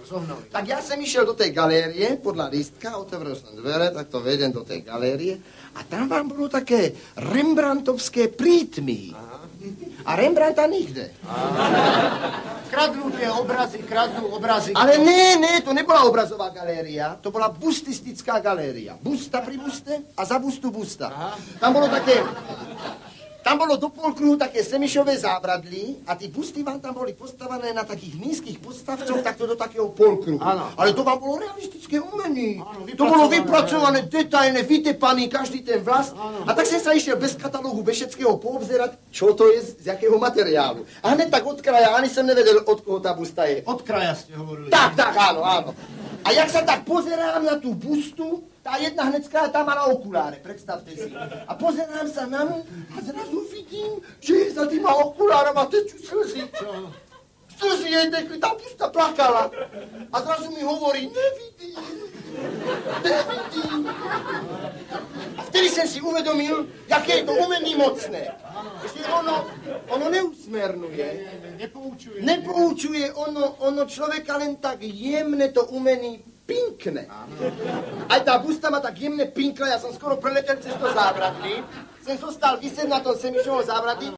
zohnali. Tak ja som išiel do tej galérie, podľa lístka, otvoril som dvere, tak to vedem do tej galérie a tam vám bolo také Rembrandtovské prítmy. A Rembrandta nikde. Kradnú tie obrazy. Ale ne, to nebola obrazová galéria, to bola bustistická galéria. Busta pri buste a za bustu busta. Tam bolo do polkruhu také semišové zábradlí a tí busty vám tam boli postavané na takých nízkych podstavcoch, takto do takého polkruhu. Ale to vám bolo realistické umenie. To bolo vypracované, detailné, vytepaný, každý ten vlas. A tak som sa išiel bez katalógu, bez všetkého poobzerať, čo to je, z jakého materiálu. A hneď tak od kraja, ani som nevedel, od koho tá busta je. Od kraja ste hovorili. Tak, áno. A jak sa tak pozerám na tú bustu, tá jedna hnecká, tá mala okuláre, predstavte si. A pozerám sa na ňu a zrazu vidím, že za tými okulárama tečú slzy. Čo? Slzy jej tekli, tá busta plakala. A zrazu mi hovorí, nevidím. A vtedy som si uvedomil, jaké je to umenie mocné. Že ono neusmernuje. Nepoučuje ono človeka len tak jemne to umení pinkne. Aj tá busta ma tak jemne pinkla, ja som skoro preletel cez to zábradlí. Som zostal vysieť na tom semišovom zábradlí.